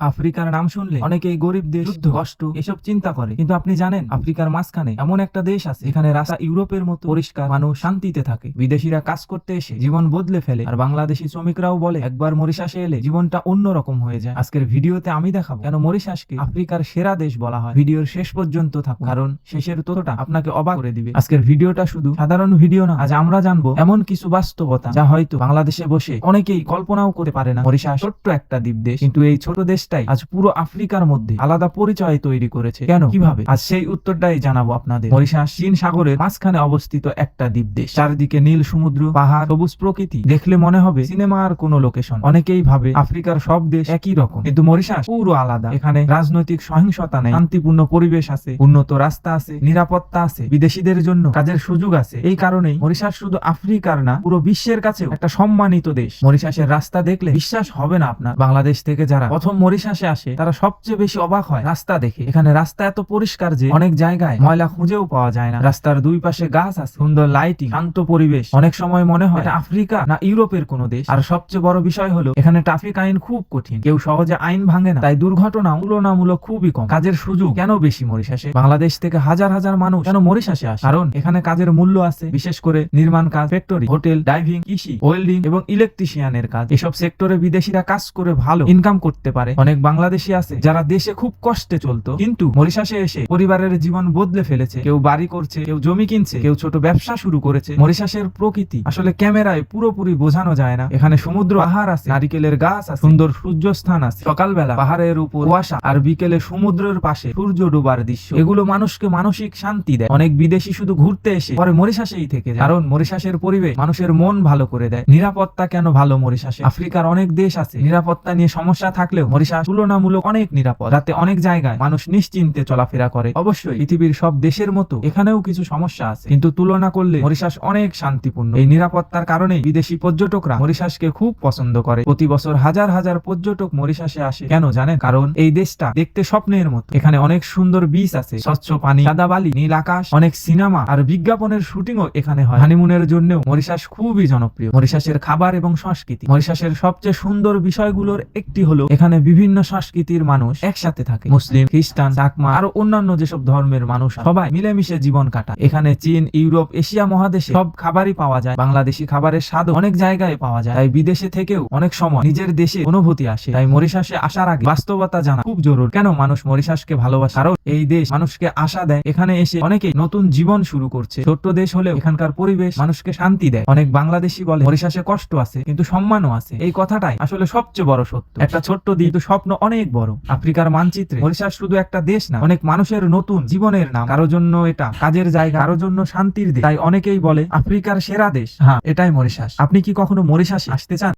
আফ্রিকার নাম শুনলে অনেকেই গরিব দেশ, যুদ্ধ, কষ্ট এসব চিন্তা করে, কিন্তু আপনি জানেন আফ্রিকার মাঝখানে এমন একটা দেশ আছে এখানে রাস্তা ইউরোপের মতো পরিষ্কার, মানুষ শান্তিতে থাকে। বিদেশিরা কাজ করতে এসে জীবন বদলে ফেলে, আর বাংলাদেশি শ্রমিকরাও বলে একবার মরিশাসে এলে জীবনটা অন্যরকম হয়ে যায়। আজকের ভিডিওতে আমি দেখাবো কেন মরিশাসকে আফ্রিকার সেরা দেশ বলা হয়। ভিডিওর শেষ পর্যন্ত থাকুন, কারণ শেষের তথ্যটা আপনাকে অবাক করে দিবে। আজকের ভিডিওটা শুধু সাধারণ ভিডিও না, আজ আমরা জানবো এমন কিছু বাস্তবতা যা হয়তো বাংলাদেশে বসে অনেকেই কল্পনাও করতে পারে না। মরিশাস ছোট্ট একটা দ্বীপ দেশ, কিন্তু এই ছোট দেশটাই আজ পুরো আফ্রিকার মধ্যে আলাদা পরিচয় তৈরি করেছে। কেন, কিভাবে, আজ সেই উত্তরটাই জানাবো আপনাদের। মরিশাস চীন সাগরের মাঝখানে অবস্থিত একটা দ্বীপ দেশ। চারদিকে নীল সমুদ্র, পাহাড়, সবুজ প্রকৃতি, দেখলে মনে হবে সিনেমার কোনো লোকেশন। অনেকেই ভাবে আফ্রিকার সব দেশ একই রকম, কিন্তু মরিশাস পুরো আলাদা। এখানে রাজনৈতিক সহিংসতা নেই, শান্তিপূর্ণ পরিবেশ আছে, উন্নত রাস্তা আছে, নিরাপত্তা আছে, বিদেশিদের জন্য কাজের সুযোগ আছে। এই কারণেই মরিশাস শুধু আফ্রিকার না, পুরো বিশ্বের কাছেও একটা সম্মানিত দেশ। মরিশাসের রাস্তা দেখলে বিশ্বাস হবে না আপনার। বাংলাদেশ থেকে যারা প্রথম মরিশাসে আসে তারা সবচেয়ে বেশি অবাক হয় রাস্তা দেখে। এখানে রাস্তা এত পরিষ্কার যে অনেক জায়গায় ময়লা খুঁজেও পাওয়া যায় না। রাস্তার দুই পাশে গাছ আছে, সুন্দর লাইটিং, শান্ত পরিবেশ। অনেক সময় মনে হয় এটা আফ্রিকা না ইউরোপের কোন দেশ। আর সবচেয়ে বড় বিষয় হলো এখানে ট্রাফিক আইন খুব কঠিন, কেউ সহজে আইন ভাঙে না, তাই দুর্ঘটনা তুলনামূলক খুবই কম। কাজের সুযোগ কেন বেশি মরিশাসে? বাংলাদেশ থেকে হাজার হাজার মানুষ কেন মরিশাসে আসে? কারণ এখানে কাজের মূল্য আছে, বিশেষ করে নির্মাণ কাজ, ফ্যাক্টরি, হোটেল, ড্রাইভিং, কৃষি, ওয়েল্ডিং এবং ইলেকট্রিশিয়ানের কাজ। এসব সেক্টরে বিদেশিরা কাজ করে ভালো ইনকাম করতে পারে। অনেক বাংলাদেশি আছে যারা দেশে খুব কষ্টে চলতো, কিন্তু মরিশাসে এসে পরিবারের জীবন বদলে ফেলেছে। কেউ বাড়ি করছে, কেউ জমি কিনছে, কেউ ছোট ব্যবসা শুরু করেছে। মরিশাসের প্রকৃতি আসলে ক্যামেরায় পুরোপুরি বোঝানো যায় না। এখানে সমুদ্র, পাহাড় আছে, নারিকেলের গাছ আছে, সুন্দর সূর্যস্থান আছে, সকালবেলা পাহাড়ের উপর কুয়াশা, আর বিকেলে সমুদ্রের পাশে সূর্য ডোবার দৃশ্য। এগুলো মানুষকে মানসিক শান্তি দেয়। অনেক বিদেশি শুধু ঘুরতে এসে পরে মরিশাসেই থেকে যায়, কারণ মরিশাসের পরিবেশ মানুষের মন ভালো করে দেয়। নিরাপত্তা কেন ভালো মরিশাসে? আফ্রিকার অনেক দেশ আছে নিরাপত্তা নিয়ে সমস্যা থাকলেও মরিশাস তুলনামূলক অনেক নিরাপদ। রাতে অনেক জায়গায় মানুষ নিশ্চিন্তে চলাফেরা করে। অবশ্যই পৃথিবীর সব দেশের মতো এখানেও কিছু সমস্যা আছে, কিন্তু তুলনা করলে মরিশাস অনেক শান্তিপূর্ণ। এই নিরাপত্তার কারণেই বিদেশি পর্যটকরা মরিশাসকে খুব পছন্দ করে। প্রতি বছর হাজার হাজার পর্যটক মরিশাসে আসে। কেন জানেন? কারণ এই দেশটা দেখতে স্বপ্নের মতো। এখানে অনেক সুন্দর বিচ আছে, স্বচ্ছ পানি, সাদা বালি, নীল আকাশ, অনেক সিনেমা আর বিজ্ঞাপনের শুটিংও এখানে হয়। হানিমুনের জন্যও মরিশাস খুবই জনপ্রিয়। মরিশাসের খাবার এবং সংস্কৃতি। মরিশাসের সবচেয়ে সুন্দর বিষয়গুলোর একটি হলো এখানে বিভিন্ন সংস্কৃতির মানুষ একসাথে থাকে। মুসলিম, খ্রিস্টান, চাকমা আর অন্যান্য যেসব ধর্মের মানুষ সবাই মিলেমিশে জীবন কাটায়। এখানে চীন, ইউরোপ, এশিয়া মহাদেশে সব খাবারই পাওয়া যায়। বাংলাদেশি খাবারের স্বাদ অনেক জায়গায় পাওয়া যায়, তাই বিদেশে থেকেও অনেক সময় নিজের দেশে অনুভূতি আসে। তাই মরিশাসে আসার আগে বাস্তবতা জানা খুব জরুরি। কেন মানুষ মরিশাসকে ভালোবাসে? কারণ এই দেশ মানুষকে আশা দেয়। এখানে এসে অনেকে নতুন জীবন শুরু করছে। ছোট্ট দেশ হলেও এখানকার পরিবেশ মানুষকে শান্তি দেয়। অনেক বাংলাদেশি বলে মরিশাসে কষ্ট আছে, কিন্তু সম্মানও আছে। এই কথাটাই আসলে সবচেয়ে বড় সত্য। একটা ছোট্ট দ্বীপ, কিন্তু স্বপ্ন অনেক বড়। আফ্রিকার মানচিত্রে মরিশাস শুধু একটা দেশ না, অনেক মানুষের নতুন জীবনের নাম। কারোর জন্য এটা কাজের জায়গা, কারোর জন্য শান্তির দেশ। তাই অনেকেই বলে আফ্রিকার সেরা দেশ। হ্যাঁ, এটাই মরিশাস। আপনি কি কখনো মরিশাসে আসতে চান?